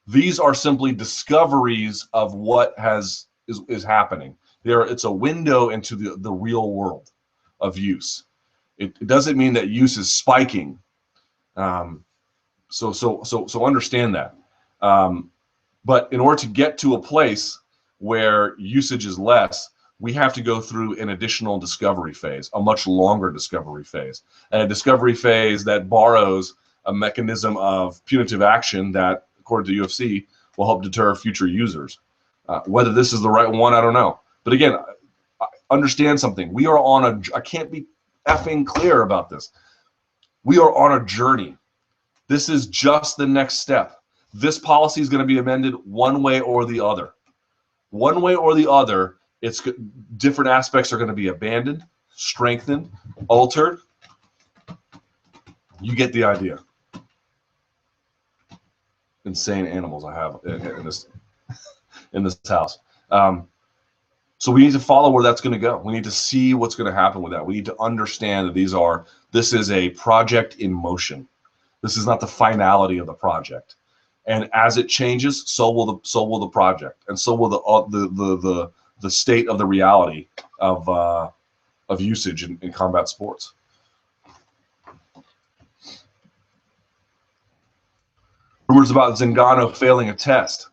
These are simply discoveries of what is happening. It's a window into the real world of use. It doesn't mean that use is spiking. So understand that. But in order to get to a place where usage is less, we have to go through an additional discovery phase, a much longer discovery phase, and a discovery phase that borrows a mechanism of punitive action that, according to UFC, will help deter future users. Whether this is the right one, I don't know. But again, understand something. We are on I can't be effing clear about this. We are on a journey. This is just the next step. This policy is going to be amended one way or the other. One way or the other, different aspects are going to be abandoned, strengthened, altered. You get the idea. Insane animals I have in this house. So we need to follow where that's going to go. We need to see what's going to happen with that. We need to understand that this is a project in motion. This is not the finality of the project. And as it changes, so will the project, and so will the state of the reality of usage in combat sports. Rumors about Zingano failing a test.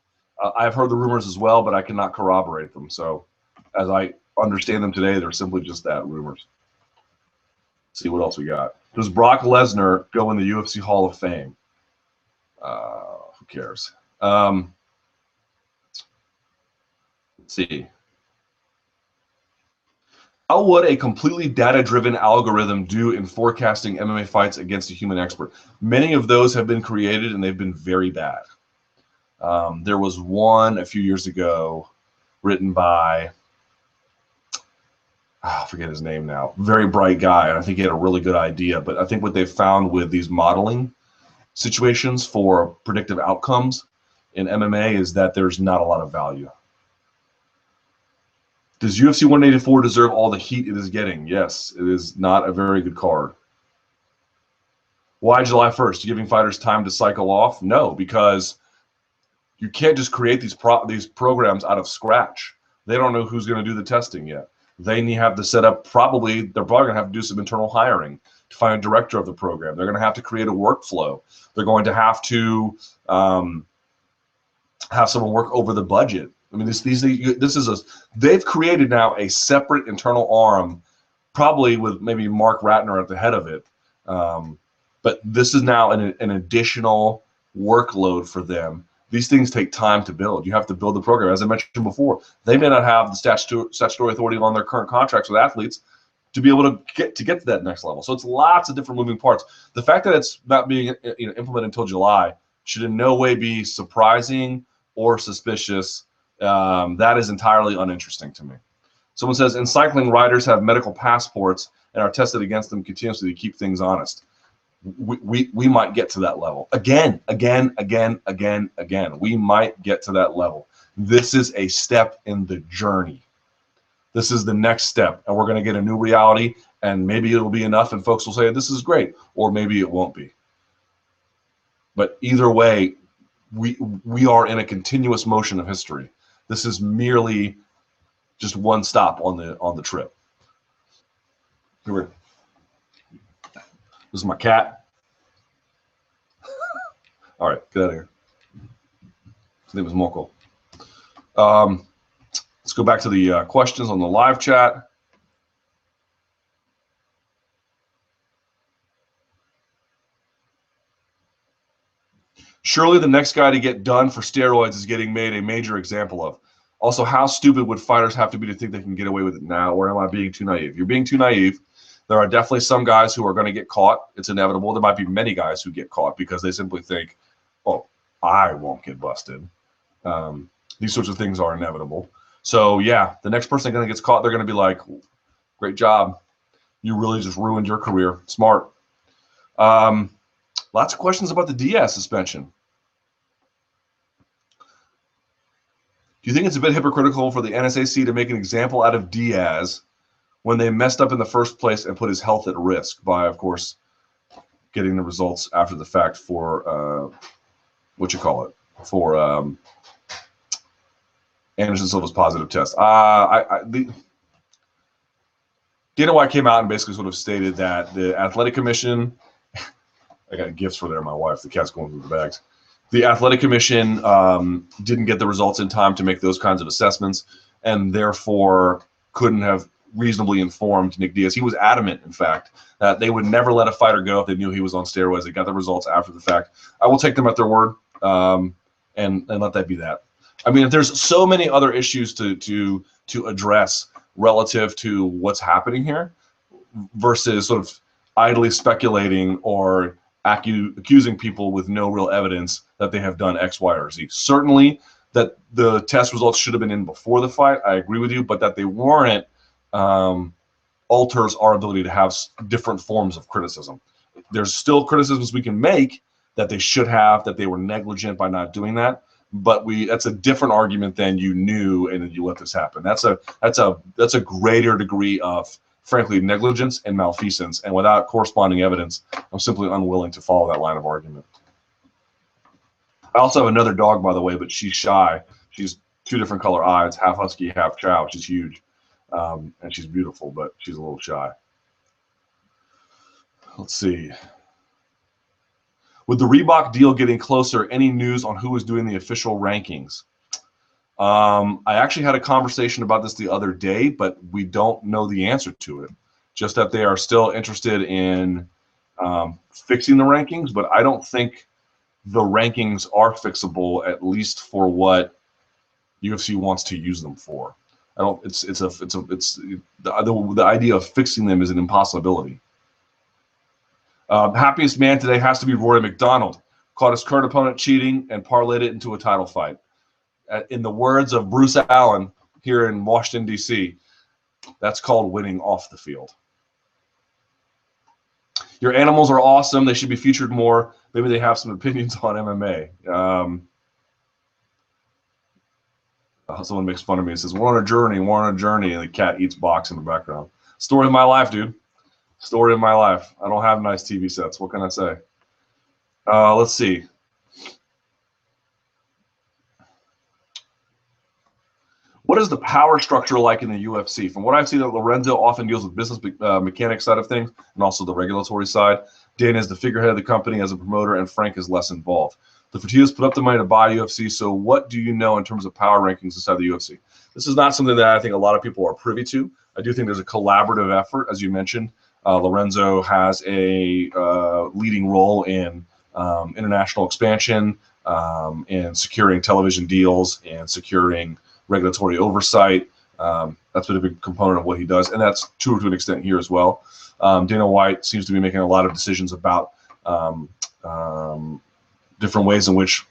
I've heard the rumors as well, but I cannot corroborate them. So, as I understand them today, they're simply just that, rumors. Let's see what else we got. Does Brock Lesnar go in the UFC Hall of Fame? Who cares? Let's see. How would a completely data-driven algorithm do in forecasting MMA fights against a human expert? Many of those have been created, and they've been very bad. There was one a few years ago written by, I forget his name now, very bright guy, and I think he had a really good idea. But I think what they've found with these modeling situations for predictive outcomes in MMA is that there's not a lot of value. Does UFC 184 deserve all the heat it is getting? Yes, it is not a very good card. Why July 1st? Giving fighters time to cycle off? No, because you can't just create these programs out of scratch. They don't know who's going to do the testing yet. They have to set up, they're probably going to have to do some internal hiring to find a director of the program. They're going to have to create a workflow. They're going to have to have someone work over the budget. I mean, they've created now a separate internal arm, probably with maybe Mark Ratner at the head of it. But this is now an additional workload for them. These things take time to build. You have to build the program. As I mentioned before, they may not have the statutory authority on their current contracts with athletes to be able to get to that next level. So it's lots of different moving parts. The fact that it's not being implemented until July should in no way be surprising or suspicious. That is entirely uninteresting to me. Someone says, in cycling, riders have medical passports and are tested against them continuously to keep things honest. We might get to that level. Again. We might get to that level. This is a step in the journey. This is the next step, and we're going to get a new reality, and maybe it'll be enough, and folks will say, this is great, or maybe it won't be. But either way, we are in a continuous motion of history. This is merely just one stop on the trip. Here this is my cat. All right, get out of here. His name is Moko. Let's go back to the questions on the live chat. Surely the next guy to get done for steroids is getting made a major example of. Also, how stupid would fighters have to be to think they can get away with it now, or am I being too naive? You're being too naive. There are definitely some guys who are going to get caught. It's inevitable. There might be many guys who get caught because they simply think, oh, I won't get busted. These sorts of things are inevitable. So, yeah, the next person that gets caught, they're going to be like, great job. You really just ruined your career. Smart. Lots of questions about the Diaz suspension. Do you think it's a bit hypocritical for the NSAC to make an example out of Diaz when they messed up in the first place and put his health at risk by, of course, getting the results after the fact for, for Anderson Silva's positive test? Dana White came out and basically sort of stated that the Athletic Commission, I got gifts for there, my wife, the cat's going through the bags. The Athletic Commission didn't get the results in time to make those kinds of assessments and therefore couldn't have reasonably informed Nick Diaz. He was adamant, in fact, that they would never let a fighter go if they knew he was on steroids. They got the results after the fact. I will take them at their word and let that be that. I mean, if there's so many other issues to address relative to what's happening here versus sort of idly speculating or accusing people with no real evidence that they have done X, Y, or Z. Certainly that the test results should have been in before the fight. I agree with you, but that they weren't alters our ability to have different forms of criticism. There's still criticisms we can make that they should have, that they were negligent by not doing that. But that's a different argument than you knew and then you let this happen. That's a greater degree of, frankly, negligence and malfeasance. And without corresponding evidence, I'm simply unwilling to follow that line of argument. I also have another dog, by the way, but she's shy. She's two different color eyes, half husky, half chow. She's huge. And she's beautiful, but she's a little shy. Let's see. With the Reebok deal getting closer, any news on who is doing the official rankings? I actually had a conversation about this the other day, but we don't know the answer to it. Just that they are still interested in fixing the rankings, but I don't think the rankings are fixable, at least for what UFC wants to use them for. I don't. The idea of fixing them is an impossibility. Happiest man today has to be Rory McDonald. Caught his current opponent cheating and parlayed it into a title fight. In the words of Bruce Allen here in Washington, D.C., that's called winning off the field. Your animals are awesome. They should be featured more. Maybe they have some opinions on MMA. Someone makes fun of me and says, we're on a journey, and the cat eats box in the background. Story of my life, dude. Story of my life. I don't have nice TV sets. What can I say? Let's see. What is the power structure like in the UFC? From what I've seen, Lorenzo often deals with business mechanics side of things and also the regulatory side. Dana is the figurehead of the company as a promoter, and Frank is less involved. The Fertittas put up the money to buy UFC, so what do you know in terms of power rankings inside the UFC? This is not something that I think a lot of people are privy to. I do think there's a collaborative effort, as you mentioned. Lorenzo has a leading role in international expansion, and securing television deals and securing regulatory oversight. That's been a big component of what he does, and that's true to an extent here as well. Dana White seems to be making a lot of decisions about different ways in which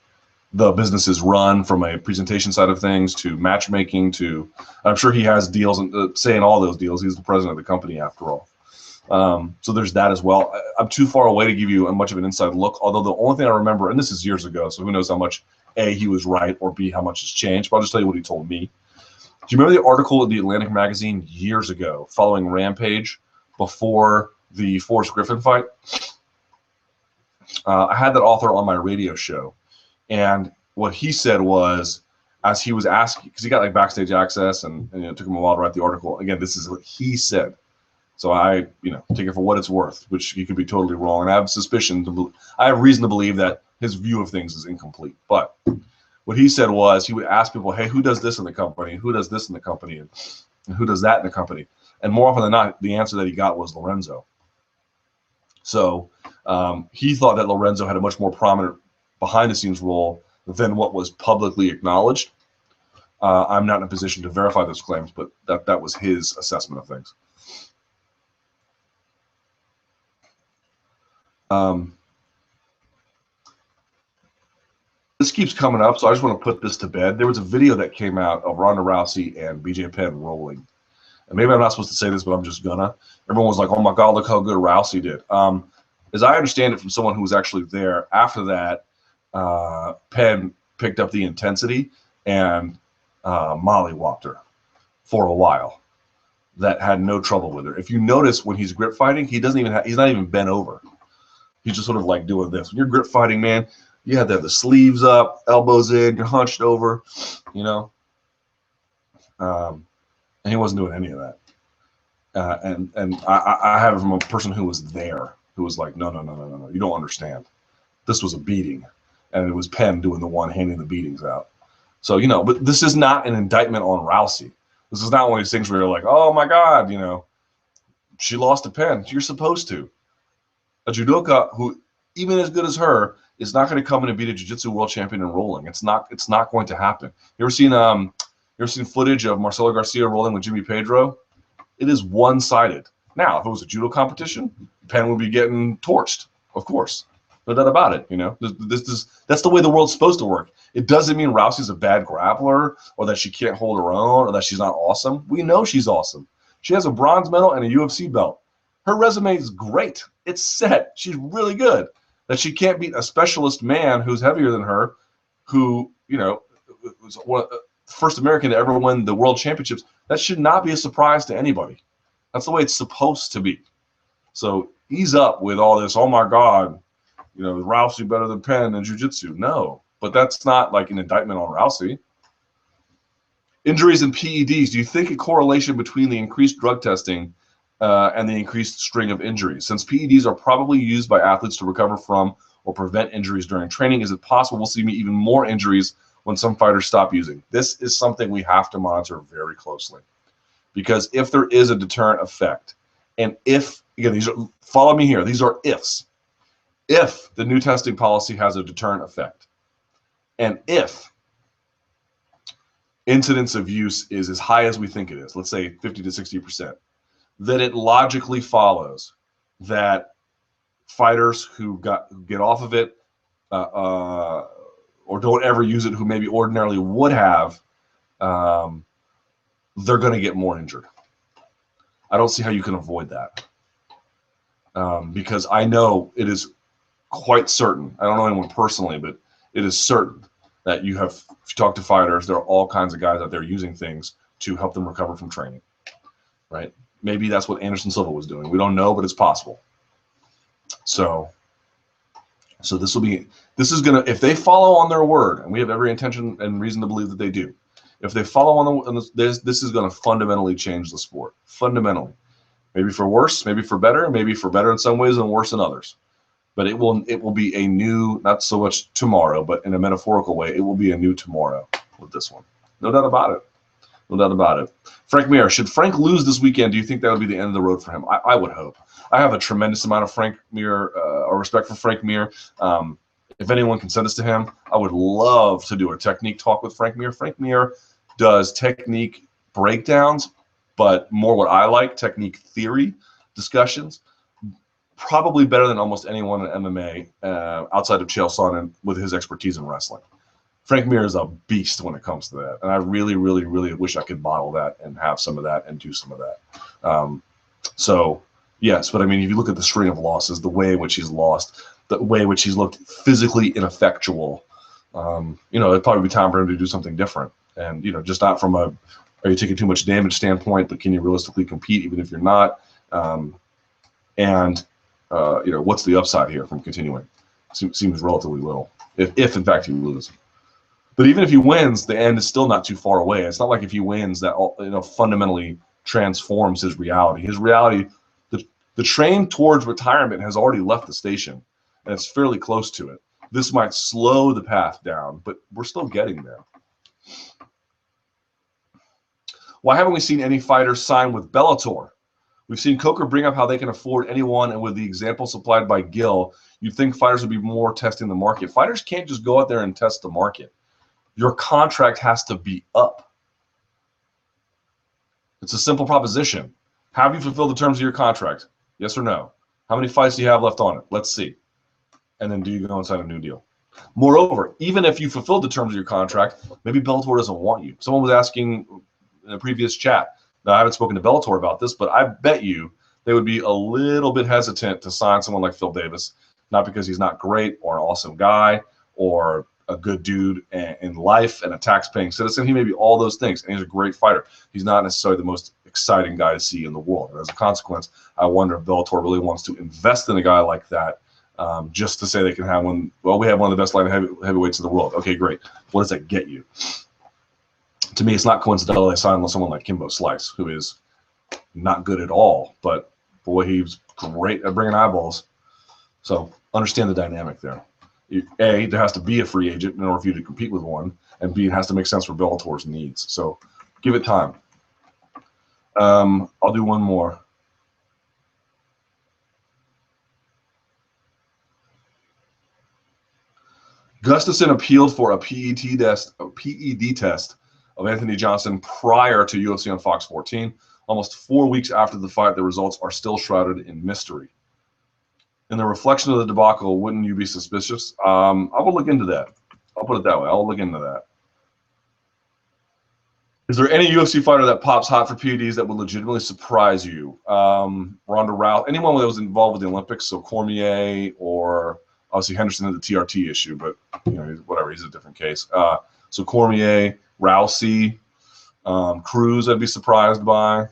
the business is run, from a presentation side of things to matchmaking to, I'm sure he has deals and say in all those deals. He's the president of the company after all. So there's that as well. I'm too far away to give you much of an inside look, although the only thing I remember, and this is years ago, so who knows how much A, he was right, or B, how much has changed, but I'll just tell you what he told me. Do you remember the article in the Atlantic magazine years ago following Rampage before the Forrest Griffin fight? I had that author on my radio show, and what he said was, as he was asking, because he got like backstage access, and it took him a while to write the article. Again, this is what he said. So I, take it for what it's worth, which he could be totally wrong. And I have suspicion, I have reason to believe that his view of things is incomplete. But what he said was, he would ask people, hey, who does this in the company? Who does this in the company? And who does that in the company? And more often than not, the answer that he got was Lorenzo. So he thought that Lorenzo had a much more prominent behind-the-scenes role than what was publicly acknowledged. I'm not in a position to verify those claims, but that was his assessment of things. This keeps coming up, so I just want to put this to bed. There was a video that came out of Ronda Rousey and BJ-PED rolling. And maybe I'm not supposed to say this, but I'm just gonna. Everyone was like, oh my God, look how good Rousey did. As I understand it from someone who was actually there, after that, PED picked up the intensity and mollywopped her for a while. That had no trouble with her. If you notice, when he's grip fighting, he's not even bent over. He's just sort of like doing this. When you're grip fighting, man, you have to have the sleeves up, elbows in, you're hunched over, and he wasn't doing any of that. And I have it from a person who was there, who was like, no, you don't understand. This was a beating, and it was Penn doing the one handing the beatings out. So, but this is not an indictment on Rousey. This is not one of these things where you're like, oh my God, she lost to Penn. You're supposed to. A judoka who, even as good as her, is not going to come in and beat a jiu-jitsu world champion in rolling. It's not going to happen. You ever seen footage of Marcelo Garcia rolling with Jimmy Pedro? It is one-sided. Now, if it was a judo competition, Penn would be getting torched, of course. No doubt about it. That's the way the world's supposed to work. It doesn't mean Rousey's a bad grappler, or that she can't hold her own, or that she's not awesome. We know she's awesome. She has a bronze medal and a UFC belt. Her resume is great. It's set. She's really good. That she can't beat a specialist man who's heavier than her, who, was first American to ever win the world championships. That should not be a surprise to anybody. That's the way it's supposed to be. So ease up with all this, oh my God, Rousey better than Penn in jiu-jitsu. No, but that's not like an indictment on Rousey. Injuries and PEDs. Do you think a correlation between the increased drug testing and the increased string of injuries? Since PEDs are probably used by athletes to recover from or prevent injuries during training, is it possible we'll see even more injuries when some fighters stop using? This is something we have to monitor very closely, because if there is a deterrent effect, and if, again, follow me here, these are ifs. If the new testing policy has a deterrent effect, and if incidence of use is as high as we think it is, let's say 50 to 60%, then it logically follows that fighters who get off of it or don't ever use it, who maybe ordinarily would have, they're going to get more injured. I don't see how you can avoid that, because I know it is quite certain. I don't know anyone personally, but it is certain that if you talk to fighters, there are all kinds of guys out there using things to help them recover from training, right? Maybe that's what Anderson Silva was doing. We don't know, but it's possible. So this is gonna, if they follow on their word, and we have every intention and reason to believe that they do, if they follow on this is going to fundamentally change the sport. Fundamentally, maybe for worse, maybe for better in some ways and worse in others. But it will be a new, not so much tomorrow, but in a metaphorical way, it will be a new tomorrow with this one. No doubt about it. No doubt about it. Frank Mir, should Frank lose this weekend, do you think that would be the end of the road for him? I would hope. I have a tremendous amount of Frank Mir, or respect for Frank Mir. If anyone can send this to him, I would love to do a technique talk with Frank Mir. Frank Mir does technique breakdowns, but more what I like, technique theory discussions. Probably better than almost anyone in MMA outside of Chael Sonnen with his expertise in wrestling. Frank Mir is a beast when it comes to that, and I really, really, really wish I could bottle that and have some of that and do some of that. So, yes, but I mean, if you look at the string of losses, the way in which he's lost, the way in which he's looked physically ineffectual, it'd probably be time for him to do something different. And, just not from are you taking too much damage standpoint, but can you realistically compete even if you're not? What's the upside here from continuing? Seems relatively little, if in fact he loses. But even if he wins, the end is still not too far away. It's not like if he wins that fundamentally transforms his reality. His reality, the train towards retirement has already left the station, and it's fairly close to it. This might slow the path down, but we're still getting there. Why haven't we seen any fighters sign with Bellator? We've seen Coker bring up how they can afford anyone, and with the example supplied by Gil, you'd think fighters would be more testing the market. Fighters can't just go out there and test the market. Your contract has to be up. It's a simple proposition. Have you fulfilled the terms of your contract? Yes or no? How many fights do you have left on it? Let's see. And then do you go and sign a new deal? Moreover, even if you fulfilled the terms of your contract, maybe Bellator doesn't want you. Someone was asking in a previous chat. Now, I haven't spoken to Bellator about this, but I bet you they would be a little bit hesitant to sign someone like Phil Davis, not because he's not great or an awesome guy or a good dude in life and a tax-paying citizen. He may be all those things, and he's a great fighter. He's not necessarily the most exciting guy to see in the world. And as a consequence, I wonder if Bellator really wants to invest in a guy like that just to say they can have one. Well, we have one of the best light heavyweights in the world. Okay, great. What does that get you? To me, it's not coincidental they signed with someone like Kimbo Slice, who is not good at all, but boy, he's great at bringing eyeballs. So understand the dynamic there. A, there has to be a free agent in order for you to compete with one, and B, it has to make sense for Bellator's needs. So give it time. I'll do one more. Gustafsson appealed for a PED test of Anthony Johnson prior to UFC on Fox 14. Almost 4 weeks after the fight, the results are still shrouded in mystery. In the reflection of the debacle, wouldn't you be suspicious? I will look into that. I'll put it that way. I'll look into that. Is there any UFC fighter that pops hot for PEDs that would legitimately surprise you? Ronda Rousey, anyone that was involved with the Olympics, so Cormier or obviously Henderson had the TRT issue, but whatever, he's a different case. So Cormier, Rousey, Cruz, I'd be surprised by.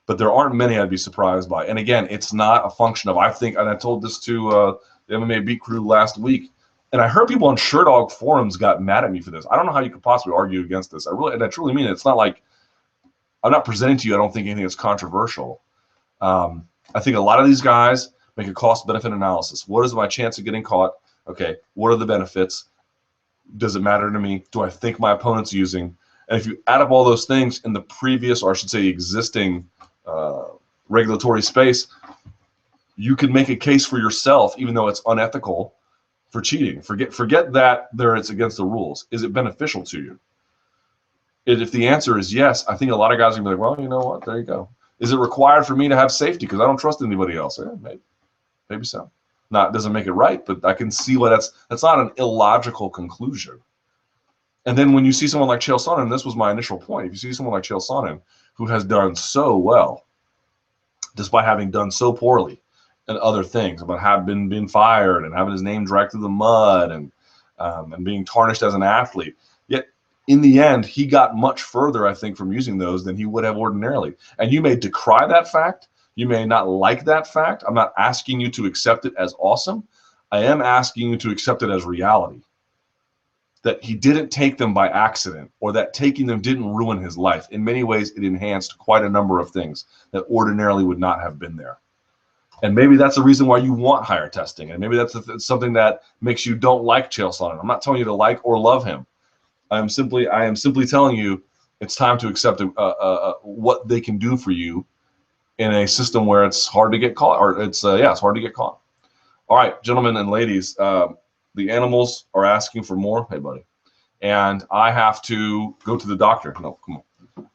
But there aren't many I'd be surprised by. And again, it's not a function of, I think, and I told this to the MMA Beat crew last week, and I heard people on Sherdog forums got mad at me for this. I don't know how you could possibly argue against this. I truly mean it. It's not like I'm not presenting to you, I don't think anything that's controversial. I think a lot of these guys make a cost-benefit analysis. What is my chance of getting caught? Okay, what are the benefits? Does it matter to me? Do I think my opponent's using? And if you add up all those things in the previous, or I should say existing, regulatory space, you can make a case for yourself, even though it's unethical, for cheating. Forget that it's against the rules. Is it beneficial to you? If the answer is yes, I think a lot of guys are going to be like, well, you know what? There you go. Is it required for me to have safety because I don't trust anybody else? Yeah, maybe so. It doesn't make it right, but I can see why that's not an illogical conclusion. And then when you see someone like Chael Sonnen, this was my initial point. If you see someone like Chael Sonnen, who has done so well, despite having done so poorly and other things, about having been fired and having his name dragged through the mud and being tarnished as an athlete, yet in the end, he got much further, I think, from using those than he would have ordinarily. And you may decry that fact. You may not like that fact. I'm not asking you to accept it as awesome. I am asking you to accept it as reality. That he didn't take them by accident, or that taking them didn't ruin his life. In many ways, it enhanced quite a number of things that ordinarily would not have been there. And maybe that's the reason why you want higher testing. And maybe that's something that makes you don't like Chael Sonnen. I'm not telling you to like or love him. I am simply telling you it's time to accept what they can do for you in a system where it's hard to get caught, or it's hard to get caught. All right, gentlemen and ladies, the animals are asking for more. Hey, buddy. And I have to go to the doctor. No, come on.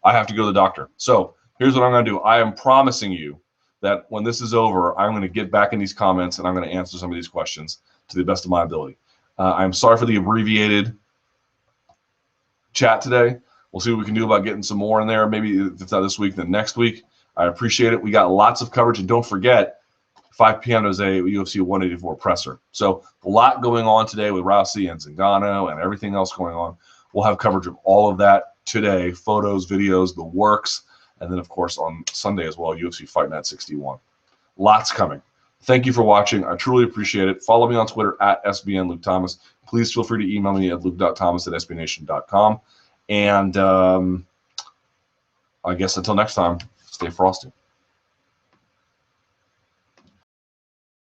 I have to go to the doctor. So here's what I'm going to do. I am promising you that when this is over, I'm going to get back in these comments and I'm going to answer some of these questions to the best of my ability. I'm sorry for the abbreviated chat today. We'll see what we can do about getting some more in there. Maybe if it's not this week, then next week. I appreciate it. We got lots of coverage. And don't forget, 5 p.m. is a UFC 184 presser. So a lot going on today with Rousey and Zingano and everything else going on. We'll have coverage of all of that today, photos, videos, the works, and then, of course, on Sunday as well, UFC Fight Night 61. Lots coming. Thank you for watching. I truly appreciate it. Follow me on Twitter at SBNLukeThomas. Please feel free to email me at luke.thomas@sbnation.com. And I guess until next time, stay frosty.